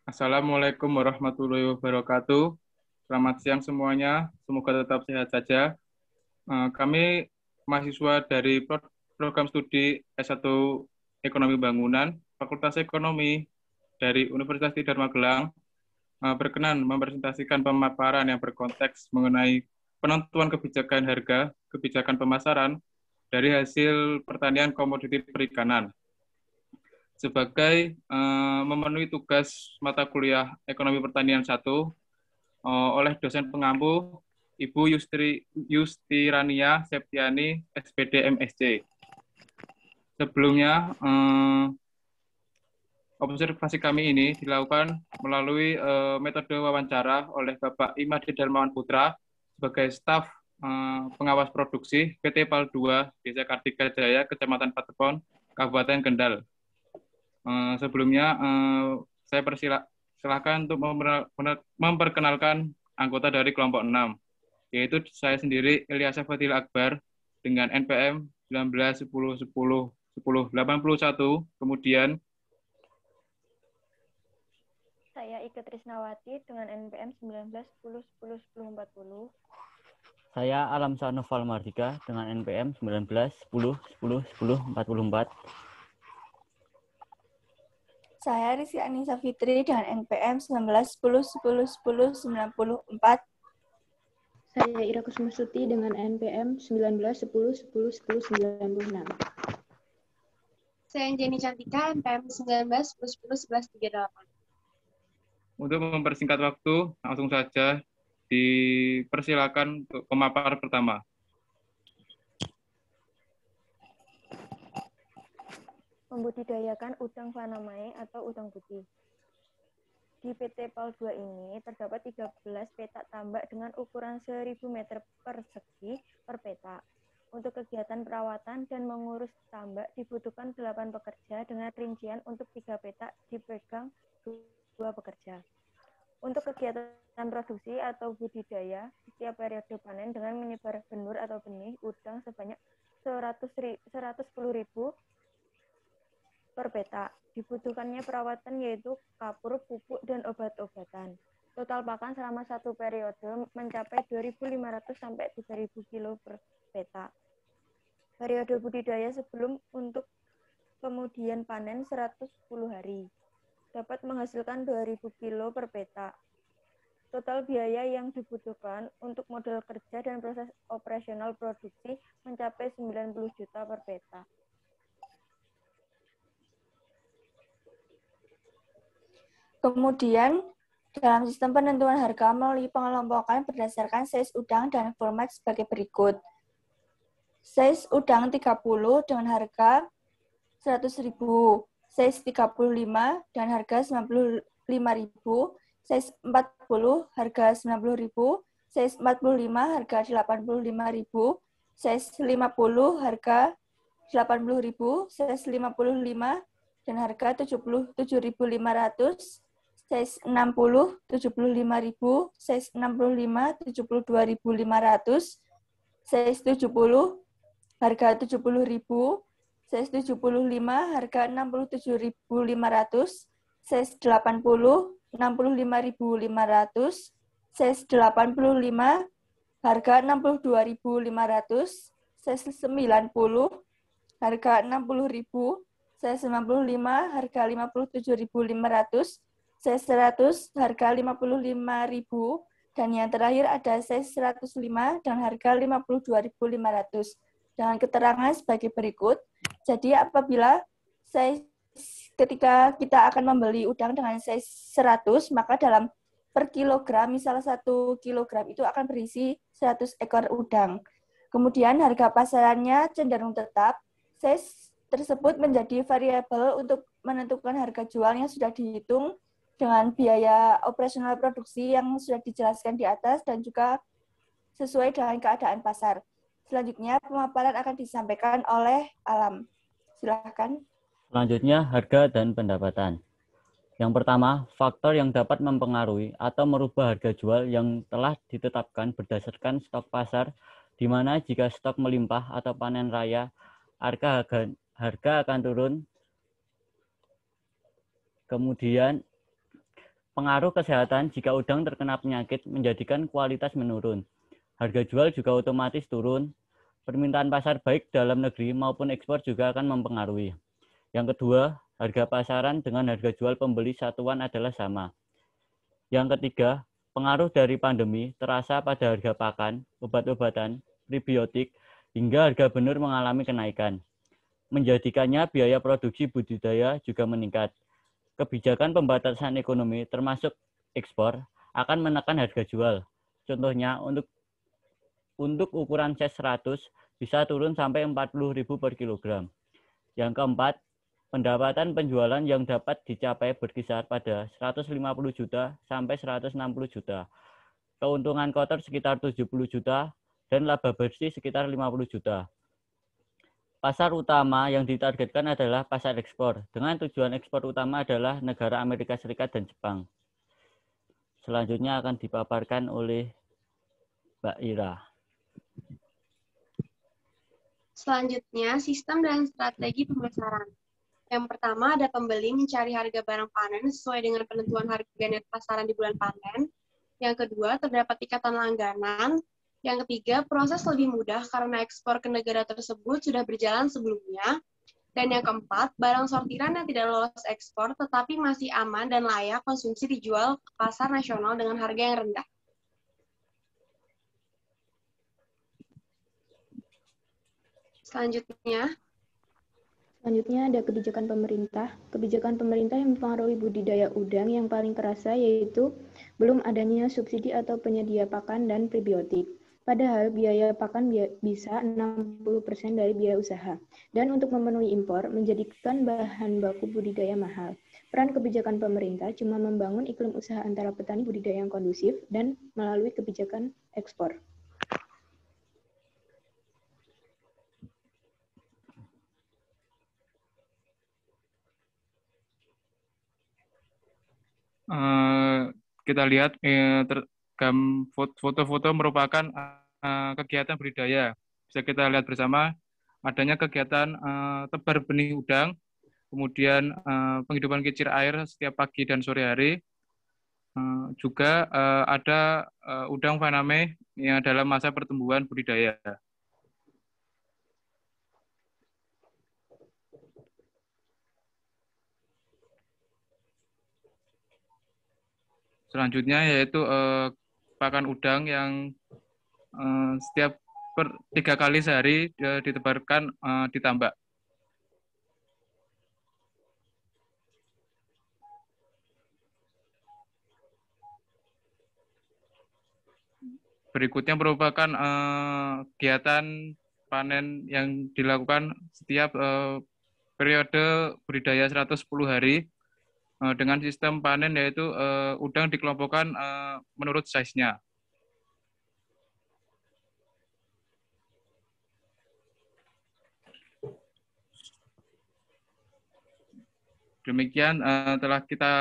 Assalamualaikum warahmatullahi wabarakatuh. Selamat siang semuanya. Semoga tetap sehat saja. Kami mahasiswa dari program studi S1 Ekonomi Bangunan, Fakultas Ekonomi dari Universitas Tidar Magelang, berkenan mempresentasikan pemaparan yang berkonteks mengenai penentuan kebijakan harga, kebijakan pemasaran dari hasil pertanian komoditi perikanan sebagai memenuhi tugas mata kuliah Ekonomi Pertanian 1 oleh dosen pengampu Ibu Yustirania Septiani, SPD MSc. Sebelumnya, observasi kami ini dilakukan melalui metode wawancara oleh Bapak Imade Darmawan Putra sebagai staf pengawas produksi PT PAL 2 Desa Kartika Jaya, Kecamatan Patepon, Kabupaten Kendal. Sebelumnya, saya silakan untuk memperkenalkan anggota dari kelompok 6, yaitu saya sendiri, Ilyas Fatil Akbar, dengan NPM 1910101081, kemudian saya Ike Trisnawati dengan NPM 1910101040. Saya Alamsyah Noval Mardika dengan NPM 1910101044. Saya Rizky Anissa Fitri dengan NPM 1910101094. Saya Ira Kusumustuti dengan NPM 1910101096. Saya Jenny Cantika, NPM 1910111138. Untuk mempersingkat waktu, langsung saja dipersilakan untuk pemaparan pertama. Membudidayakan udang fanamai atau udang putih. Di PT PAL 2 ini terdapat 13 petak tambak dengan ukuran 1000 meter persegi per petak. Untuk kegiatan perawatan dan mengurus tambak dibutuhkan 8 pekerja dengan rincian untuk 3 petak dipegang 2 pekerja. Untuk kegiatan produksi atau budidaya, setiap periode panen dengan menyebar benur atau benih udang sebanyak 110.000 per petak. Dibutuhkannya perawatan yaitu kapur, pupuk, dan obat-obatan. Total pakan selama satu periode mencapai 2.500 sampai 3.000 kilo per petak. Periode budidaya sebelum untuk kemudian panen 110 hari. Dapat menghasilkan 2.000 kilo per petak. Total biaya yang dibutuhkan untuk modal kerja dan proses operasional produksi mencapai 90 juta per petak. Kemudian, dalam sistem penentuan harga melalui pengelompokan berdasarkan size udang dan format sebagai berikut. Size udang 30 dengan harga 100.000, size 35 dan harga 95.000, size 40 harga 90.000, size 45 harga 85.000, size 50 harga 80.000, size 55 dan harga 77.500, size 60 75.000, size 65 72.500, size 70 harga 70.000, size 75 harga 67.500, size 80 65.500, size 85 harga 62.500, size 90 harga 60.000, size 95 harga 57.500, size 100 harga 55.000, dan yang terakhir ada size 105 dan harga 52.500. Dengan keterangan sebagai berikut. Jadi apabila size ketika kita akan membeli udang dengan size 100, maka dalam per kilogram, misal 1 kilogram itu akan berisi 100 ekor udang. Kemudian harga pasarannya cenderung tetap. Size tersebut menjadi variabel untuk menentukan harga jual yang sudah dihitung dengan biaya operasional produksi yang sudah dijelaskan di atas dan juga sesuai dengan keadaan pasar. Selanjutnya, pemaparan akan disampaikan oleh Alam. Silakan. Selanjutnya, harga dan pendapatan. Yang pertama, faktor yang dapat mempengaruhi atau merubah harga jual yang telah ditetapkan berdasarkan stok pasar, di mana jika stok melimpah atau panen raya, harga akan turun. Kemudian, Pengaruh kesehatan jika udang terkena penyakit menjadikan kualitas menurun. Harga jual juga otomatis turun. Permintaan pasar baik dalam negeri maupun ekspor juga akan mempengaruhi. Yang kedua, harga pasaran dengan harga jual pembeli satuan adalah sama. Yang ketiga, pengaruh dari pandemi terasa pada harga pakan, obat-obatan, prebiotik, hingga harga benur mengalami kenaikan. Menjadikannya biaya produksi budidaya juga meningkat. Kebijakan pembatasan ekonomi termasuk ekspor akan menekan harga jual. Contohnya untuk ukuran size 100 bisa turun sampai 40.000 per kilogram. Yang keempat, pendapatan penjualan yang dapat dicapai berkisar pada 150 juta sampai 160 juta. Keuntungan kotor sekitar 70 juta dan laba bersih sekitar 50 juta. Pasar utama yang ditargetkan adalah pasar ekspor, dengan tujuan ekspor utama adalah negara Amerika Serikat dan Jepang. Selanjutnya akan dipaparkan oleh Mbak Ira. Selanjutnya, sistem dan strategi pemasaran. Yang pertama, ada pembeli mencari harga barang panen sesuai dengan penentuan harga net pasaran di bulan panen. Yang kedua, terdapat ikatan langganan. Yang ketiga, proses lebih mudah karena ekspor ke negara tersebut sudah berjalan sebelumnya. Dan yang keempat, barang sortiran yang tidak lolos ekspor tetapi masih aman dan layak konsumsi dijual ke pasar nasional dengan harga yang rendah. Selanjutnya ada kebijakan pemerintah. Kebijakan pemerintah yang mempengaruhi budidaya udang yang paling terasa yaitu belum adanya subsidi atau penyedia pakan dan prebiotik. Padahal biaya pakan bisa 60% dari biaya usaha. Dan untuk memenuhi impor, menjadikan bahan baku budidaya mahal. Peran kebijakan pemerintah cuma membangun iklim usaha antara petani budidaya yang kondusif dan melalui kebijakan ekspor. Kita lihat foto-foto merupakan kegiatan budidaya. Bisa kita lihat bersama adanya kegiatan tebar benih udang, kemudian penghidupan kicir air setiap pagi dan sore hari. Juga ada udang faname yang dalam masa pertumbuhan budidaya. Selanjutnya yaitu pakan udang yang setiap 3 kali sehari ditebarkan di tambak. Berikutnya merupakan kegiatan panen yang dilakukan setiap periode budidaya 110 hari. Dengan sistem panen yaitu udang dikelompokkan menurut size-nya. Demikian telah kita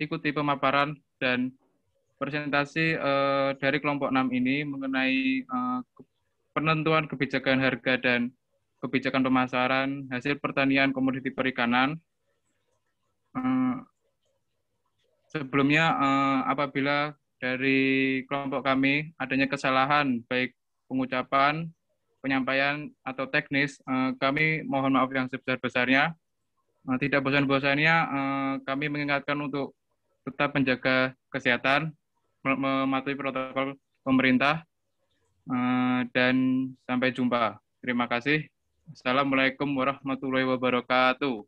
ikuti pemaparan dan presentasi dari kelompok 6 ini mengenai penentuan kebijakan harga dan kebijakan pemasaran hasil pertanian komoditi perikanan. Sebelumnya, apabila dari kelompok kami adanya kesalahan, baik pengucapan, penyampaian, atau teknis, kami mohon maaf yang sebesar-besarnya. Tidak bosan-bosannya, kami mengingatkan untuk tetap menjaga kesehatan, mematuhi protokol pemerintah, dan sampai jumpa. Terima kasih. Assalamualaikum warahmatullahi wabarakatuh.